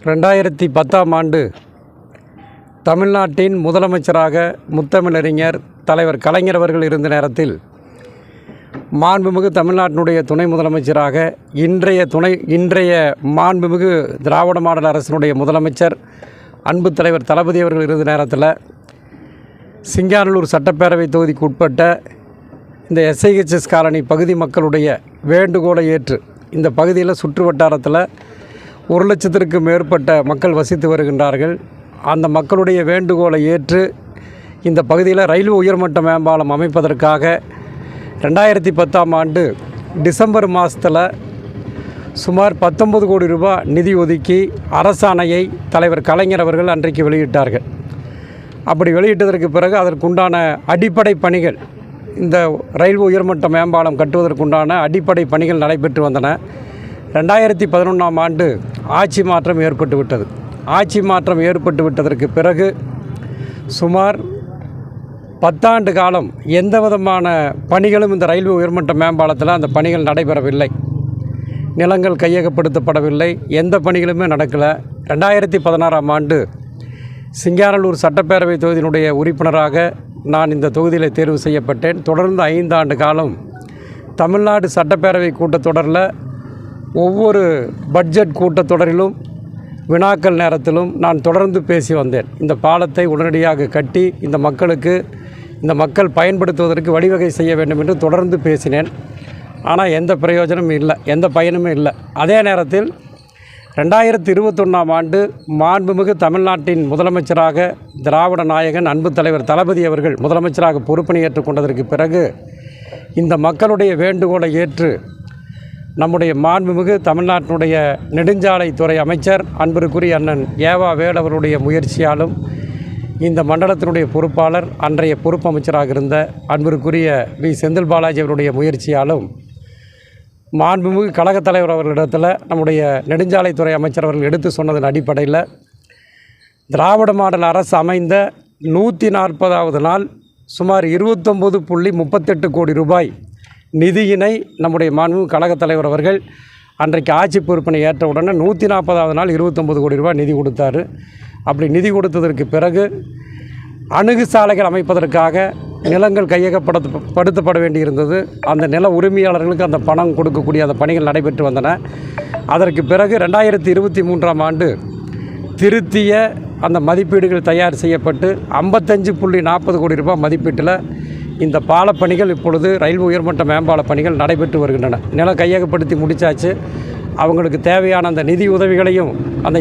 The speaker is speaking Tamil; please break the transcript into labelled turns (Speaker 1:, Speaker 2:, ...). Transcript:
Speaker 1: 2010ஆம் ஆண்டு தமிழ்நாட்டின் முதலமைச்சராக முத்தமிழறிஞர் தலைவர் கலைஞர் அவர்கள் இருந்த நேரத்தில் மாண்புமிகு தமிழ்நாட்டினுடைய துணை முதலமைச்சராக இன்றைய மாண்புமிகு திராவிட மாடல் அரசினுடைய முதலமைச்சர் அன்பு தலைவர் தளபதி அவர்கள் இருந்த நேரத்தில் சிங்காநல்லூர் சட்டப்பேரவை தொகுதிக்கு உட்பட்ட இந்த எஸ்ஐஹெச்எஸ் காலனி பகுதி மக்களுடைய வேண்டுகோளை ஏற்று இந்த பகுதியில் சுற்று வட்டாரத்தில் 1 லட்சத்திற்கு மேற்பட்ட மக்கள் வசித்து வருகின்றார்கள். அந்த மக்களுடைய வேண்டுகோளை ஏற்று இந்த பகுதியில் ரயில்வே உயர்மட்ட மேம்பாலம் அமைப்பதற்காக 2010ஆம் ஆண்டு டிசம்பர் மாதத்தில் சுமார் 19 கோடி ரூபாய் நிதி ஒதுக்கி அரசாணையை தலைவர் கலைஞர் அவர்கள் அன்றைக்கு வெளியிட்டார்கள். அப்படி வெளியிட்டதற்கு பிறகு அதற்குண்டான அடிப்படை பணிகள், இந்த ரயில்வே உயர்மட்ட மேம்பாலம் கட்டுவதற்குண்டான அடிப்படை பணிகள் நடைபெற்று வந்தன. 2011ஆம் ஆண்டு ஆட்சி மாற்றம் ஏற்பட்டு விட்டது. ஆட்சி மாற்றம் ஏற்பட்டு விட்டதற்கு பிறகு சுமார் 10 ஆண்டு காலம் எந்த விதமான பணிகளும் இந்த ரயில்வே உயர்மட்ட மேம்பாலத்தில் அந்த பணிகள் நடைபெறவில்லை. நிலங்கள் கையகப்படுத்தப்படவில்லை. எந்த பணிகளுமே நடக்கலை. 2016ஆம் ஆண்டு சிங்காநல்லூர் சட்டப்பேரவை தொகுதியினுடைய உறுப்பினராக நான் இந்த தொகுதியில் தேர்வு செய்யப்பட்டேன். தொடர்ந்து 5 ஆண்டு காலம் தமிழ்நாடு சட்டப்பேரவை கூட்டத்தொடரில் ஒவ்வொரு பட்ஜெட் கூட்டத்தொடரிலும் வினாக்கள் நேரத்திலும் நான் தொடர்ந்து பேசி வந்தேன். இந்த பாலத்தை உடனடியாக கட்டி இந்த மக்கள் பயன்படுத்துவதற்கு வழிவகை செய்ய வேண்டும் என்று தொடர்ந்து பேசினேன். ஆனால் எந்த பிரயோஜனமும் இல்லை, எந்த பயனுமே இல்லை. அதே நேரத்தில் 2021ஆம் ஆண்டு மாண்புமிகு தமிழ்நாட்டின் முதலமைச்சராக திராவிட நாயகன் அன்பு தலைவர் தளபதி அவர்கள் முதலமைச்சராக பொறுப்பினை ஏற்றுக்கொண்டதற்கு பிறகு இந்த மக்களுடைய வேண்டுகோளை ஏற்று நம்முடைய மாண்புமிகு தமிழ்நாட்டினுடைய நெடுஞ்சாலைத்துறை அமைச்சர் அன்பிற்குரிய அண்ணன் ஏவா வேலு அவருடைய முயற்சியாலும் இந்த மண்டலத்தினுடைய பொறுப்பாளர் அன்றைய பொறுப்பு அமைச்சராக இருந்த அன்பிற்குரிய வி செந்தில் பாலாஜி அவருடைய முயற்சியாலும் மாண்புமிகு கழகத் தலைவர் அவர்களிடத்தில் நம்முடைய நெடுஞ்சாலைத்துறை அமைச்சர் அவர்கள் எடுத்து சொன்னதன் அடிப்படையில் திராவிட மாடல் அரசு அமைந்த 140வது நாள் சுமார் 29.38 கோடி ரூபாய் நிதியினை நம்முடைய மாண்புமிகு கழகத் தலைவர் அவர்கள் அன்றைக்கு ஆட்சி பொறுப்பினை ஏற்ற உடனே 140வது நாள் 29 கோடி ரூபாய் நிதி கொடுத்தார். அப்படி நிதி கொடுத்ததற்கு பிறகு அணுகு சாலைகள் அமைப்பதற்காக நிலங்கள் கையகப்படுத்தப்பட வேண்டியிருந்தது. அந்த நில உரிமையாளர்களுக்கு அந்த பணம் கொடுக்கக்கூடிய அந்த பணிகள் நடைபெற்று வந்தன. அதற்கு பிறகு 2023ஆம் ஆண்டு திருத்திய அந்த மதிப்பீடுகள் தயார் செய்யப்பட்டு 55.40 கோடி ரூபாய் மதிப்பீட்டில் இந்த பாலப்பணிகள் இப்பொழுது ரயில்வே உயர்மட்ட மேம்பால பணிகள் நடைபெற்று வருகின்றன. நிலம் கையகப்படுத்தி முடித்தாச்சு. அவங்களுக்கு தேவையான அந்த நிதி உதவிகளையும் அந்த